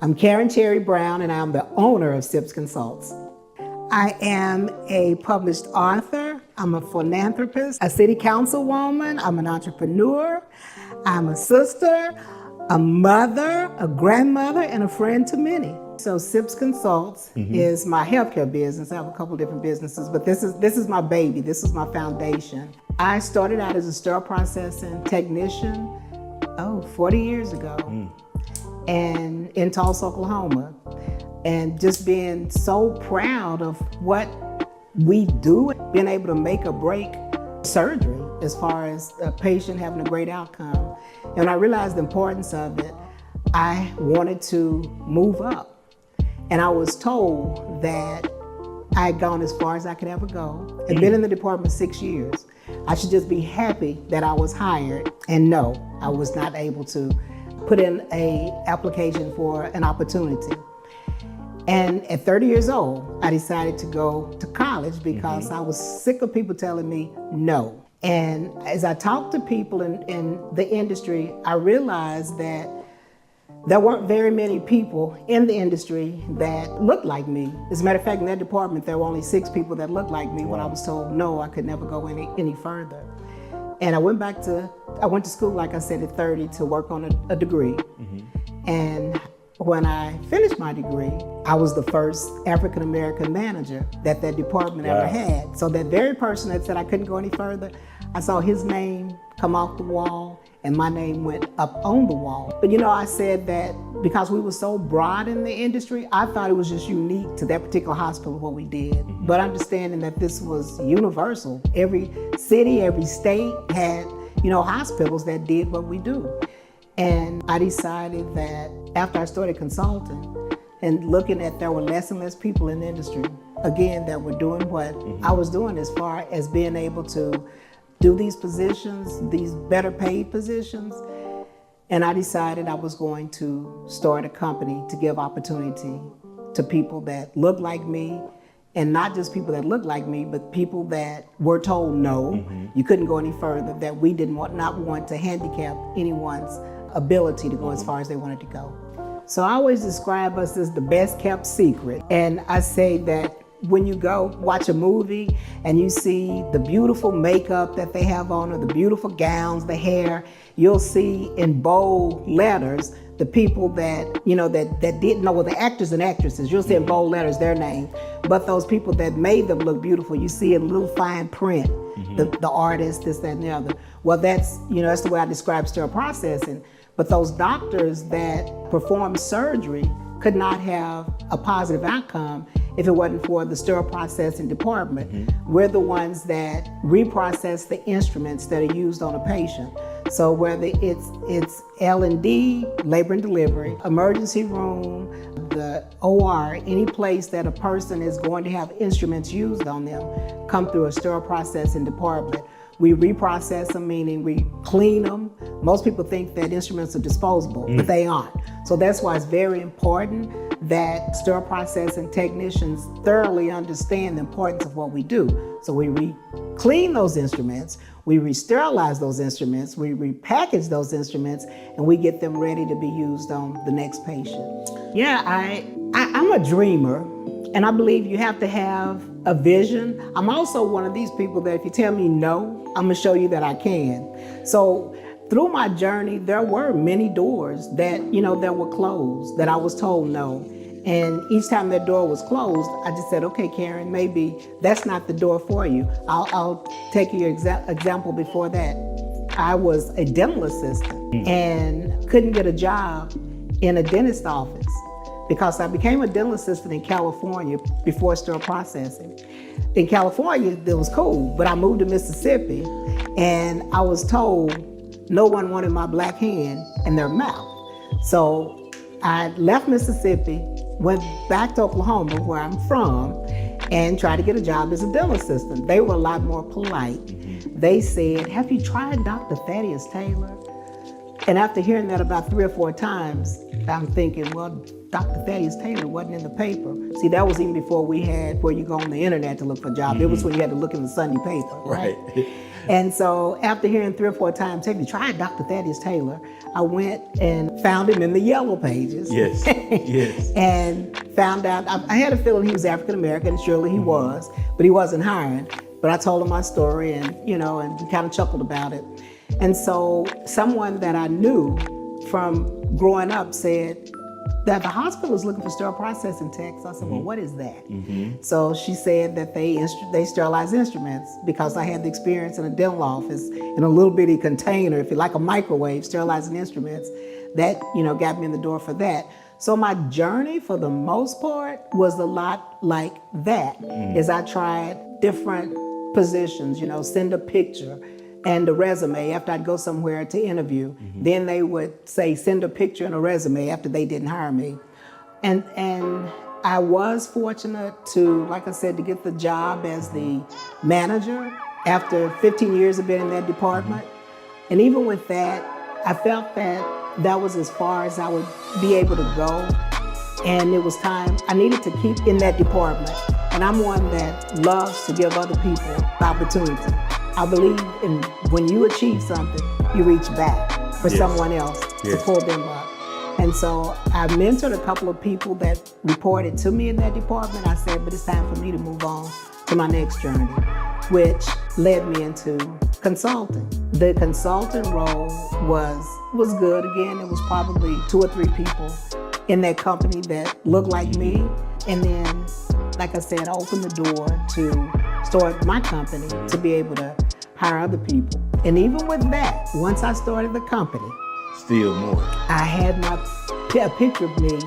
I'm Karen Cherry Brown, and I'm the owner of Sips Consults. I am a published author, I'm a philanthropist, a city councilwoman, I'm an entrepreneur, I'm a sister, a mother, a grandmother, and a friend to many. So Sips Consults is my healthcare business. I have a couple different businesses, but this is my baby, this is my foundation. I started out as a sterile processing technician, 40 years ago. And in Tulsa, Oklahoma, and just being so proud of what we do, being able to make or break surgery as far as a patient having a great outcome. And I realized the importance of it. I wanted to move up, and I was told that I had gone as far as I could ever go. I'd been in the department 6 years. I should just be happy that I was hired, and no, I was not able to put in an application for an opportunity. And at 30 years old, I decided to go to college because I was sick of people telling me no. And as I talked to people in the industry, I realized that there weren't very many people in the industry that looked like me. As a matter of fact, in that department, there were only 6 people that looked like me when I was told no, I could never go any further. And I went to school, like I said, at 30 to work on a degree. And when I finished my degree, I was the first African-American manager that department ever had. So that very person that said I couldn't go any further, I saw his name come off the wall and my name went up on the wall. But I said that because we were so broad in the industry, I thought it was just unique to that particular hospital what we did. But understanding that this was universal, every city, every state had, hospitals that did what we do. And I decided that after I started consulting and looking at there were less and less people in the industry, again, that were doing what I was doing as far as being able to do these positions, these better paid positions. And I decided I was going to start a company to give opportunity to people that look like me, and not just people that look like me, but people that were told no, you couldn't go any further, that we not want to handicap anyone's ability to go as far as they wanted to go. So I always describe us as the best kept secret. And I say that when you go watch a movie and you see the beautiful makeup that they have on, or the beautiful gowns, the hair, you'll see in bold letters the people that that didn't know, the actors and actresses, you'll see in bold letters their name. But those people that made them look beautiful, you see in little fine print, the artist, this, that, and the other. Well, that's the way I describe sterile processing. But those doctors that perform surgery could not have a positive outcome if it wasn't for the sterile processing department. We're the ones that reprocess the instruments that are used on a patient. So whether it's L&D, labor and delivery, emergency room, the OR, any place that a person is going to have instruments used on them, come through a sterile processing department. We reprocess them, meaning we clean them. Most people think that instruments are disposable, but they aren't. So that's why it's very important that sterile processing technicians thoroughly understand the importance of what we do. So we clean those instruments, we re-sterilize those instruments, we repackage those instruments, and we get them ready to be used on the next patient. Yeah, I'm a dreamer, and I believe you have to have a vision. I'm also one of these people that if you tell me no, I'm gonna show you that I can. So through my journey, there were many doors that were closed, that I was told no. And each time that door was closed, I just said, okay, Karen, maybe that's not the door for you. I'll take your example before that. I was a dental assistant and couldn't get a job in a dentist office because I became a dental assistant in California before sterile processing. In California, it was cool, but I moved to Mississippi and I was told no one wanted my black hand in their mouth. So I left Mississippi, went back to Oklahoma, where I'm from, and tried to get a job as a dental assistant. They were a lot more polite. They said, have you tried Dr. Thaddeus Taylor? And after hearing that about 3 or 4 times, I'm thinking, well, Dr. Thaddeus Taylor wasn't in the paper. See, that was even before we had where you go on the internet to look for a job. It was when you had to look in the Sunday paper, right? And so after hearing 3 or 4 times, have you tried Dr. Thaddeus Taylor? I went and found him in the yellow pages. Yes, yes. And found out, I had a feeling he was African American, and surely he was, but he wasn't hiring. But I told him my story and, and we kind of chuckled about it. And so someone that I knew from growing up said that the hospital is looking for sterile processing techs. I said, well, what is that? So she said that they sterilize instruments, because I had the experience in a dental office in a little bitty container, if you like a microwave, sterilizing instruments. That, got me in the door for that. So my journey, for the most part, was a lot like that. As I tried different positions, send a picture and a resume after I'd go somewhere to interview. Then they would say, send a picture and a resume after they didn't hire me. And I was fortunate to, like I said, to get the job as the manager after 15 years of being in that department. And even with that, I felt that was as far as I would be able to go. And it was time, I needed to keep in that department. And I'm one that loves to give other people the opportunity. I believe in when you achieve something, you reach back for someone else to pull them up. And so I mentored a couple of people that reported to me in that department. I said, but it's time for me to move on to my next journey, which led me into consulting. The consultant role was good. Again, it was probably 2 or 3 people in that company that looked like me. And then, like I said, I opened the door to start my company to be able to hire other people. And even with that, once I started the company, still more. I had a picture of me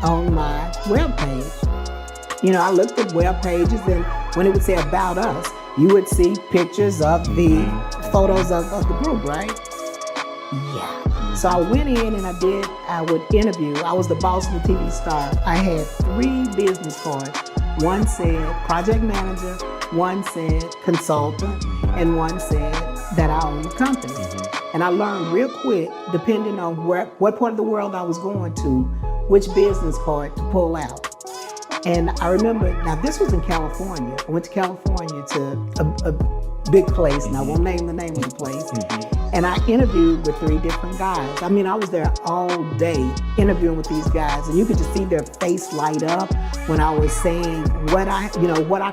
on my webpage. I looked at web pages, and when it would say about us, you would see pictures of the photos of the group, right? Yeah. So I went in and I would interview. I was the Boston TV star. I had 3 business cards. One said project manager, one said consultant, and one said that I owned the company. And I learned real quick, depending on what part of the world I was going to, which business card to pull out. And I remember, now this was in California. I went to California to a big place, and I won't name the name of the place. And I interviewed with 3 different guys. I mean, I was there all day interviewing with these guys, and you could just see their face light up when I was saying what our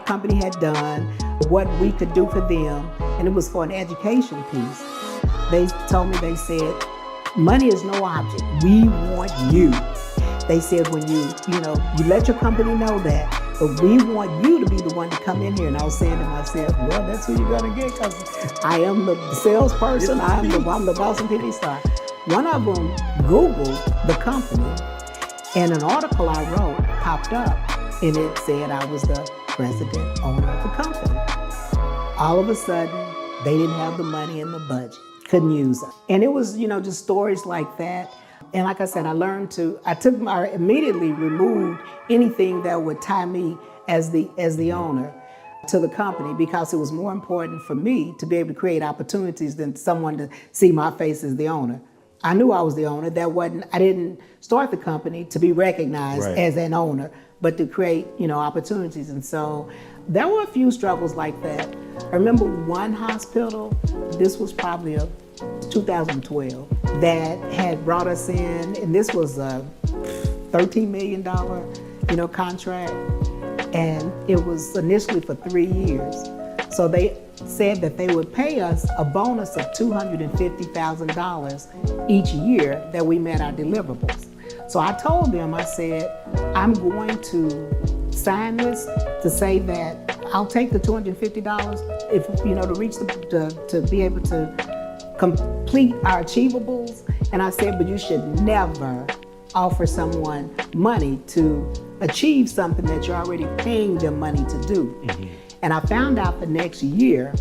company had done, what we could do for them, and it was for an education piece. They told me, they said, money is no object. We want you. They said, when you let your company know that, but we want you to be the one to come in here. And I was saying to myself, well, that's who you're gonna get, because I am the salesperson. I'm the Boston TV star. One of them Googled the company, and an article I wrote popped up, and it said I was the president owner of the company. All of a sudden, they didn't have the money in the budget, couldn't use it. And it was, just stories like that. And like I said, I immediately removed anything that would tie me as the owner to the company, because it was more important for me to be able to create opportunities than someone to see my face as the owner. I knew I was the owner. I didn't start the company to be recognized as an owner, but to create, opportunities. And so there were a few struggles like that. I remember one hospital, this was probably 2012, that had brought us in, and this was a $13 million, contract, and it was initially for 3 years. So they said that they would pay us a bonus of $250,000 each year that we met our deliverables. So I told them, I said, I'm going to sign this to say that I'll take the $250 if, to reach to be able to complete our achievables. And I said, but you should never offer someone money to achieve something that you're already paying them money to do. And I found out the next year,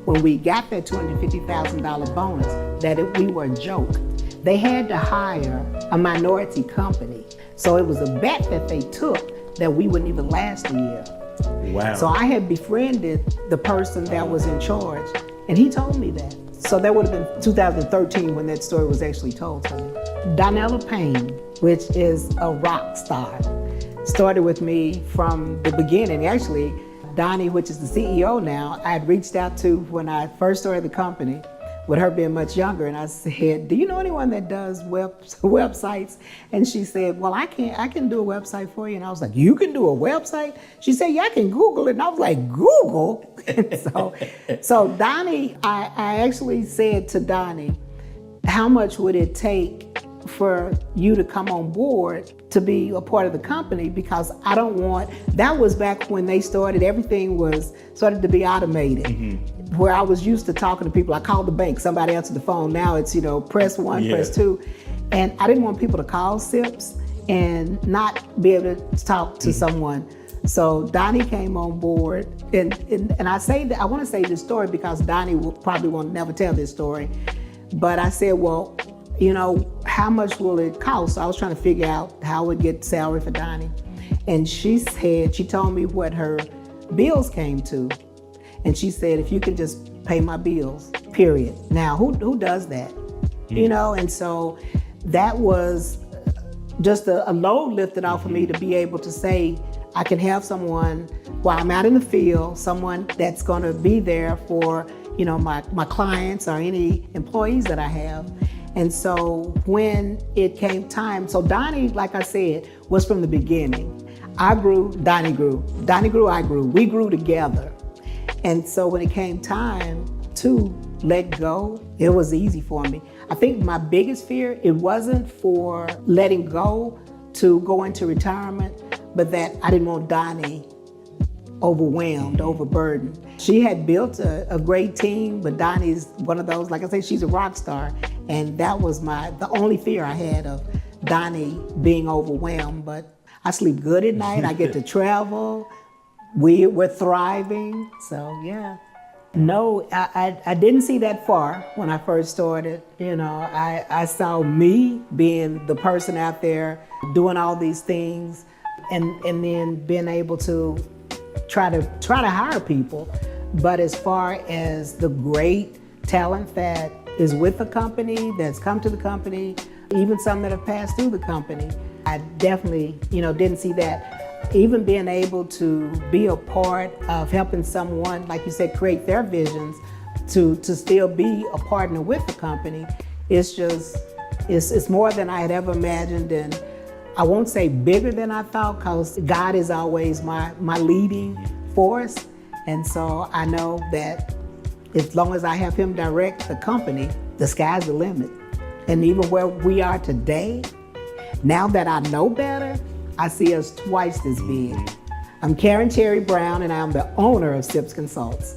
when we got that $250,000 bonus, that we were a joke. They had to hire a minority company. So it was a bet that they took that we wouldn't even last a year. Wow. So I had befriended the person that was in charge, and he told me that. So that would have been 2013 when that story was actually told to me. Donella Payne, which is a rock star, started with me from the beginning. Actually, Donnie, which is the CEO now, I had reached out to when I first started the company, with her being much younger, and I said, do you know anyone that does websites? And she said, well, I can do a website for you. And I was like, you can do a website? She said, yeah, I can Google it. And I was like, Google? And so Donnie, I actually said to Donnie, how much would it take for you to come on board to be a part of the company? Because I don't want, that was back when they started, everything started to be automated. Where I was used to talking to people, I called the bank, somebody answered the phone. Now it's, press one, press two. And I didn't want people to call SIPS and not be able to talk to someone. So Donnie came on board, and I say that, I want to say this story because Donnie probably won't never tell this story. But I said, well, how much will it cost? So I was trying to figure out how I would get salary for Donnie. And she told me what her bills came to. And she said, if you can just pay my bills, period. Now, who does that? And so that was just a load lifted off of me to be able to say, I can have someone while I'm out in the field, someone that's gonna be there for, my clients or any employees that I have. And so when it came time, so Donnie, like I said, was from the beginning. I grew, Donnie grew. Donnie grew, I grew. We grew together. And so when it came time to let go, it was easy for me. I think my biggest fear, it wasn't for letting go to go into retirement, but that I didn't want Donnie overwhelmed, overburdened. She had built a great team, but Donnie's one of those, like I say, she's a rock star. And that was the only fear I had of Donnie being overwhelmed. But I sleep good at night, I get to travel. We're thriving, so yeah. No, I didn't see that far when I first started. I saw me being the person out there doing all these things, and then being able to try to hire people. But as far as the great talent that is with the company, that's come to the company, even some that have passed through the company, I definitely, didn't see that. Even being able to be a part of helping someone, like you said, create their visions, to still be a partner with the company, it's more than I had ever imagined. And I won't say bigger than I thought, because God is always my leading force. And so I know that as long as I have him direct the company, the sky's the limit. And even where we are today, now that I know better, I see us twice as big. I'm Karen Terry Brown, and I'm the owner of SIPS Consults.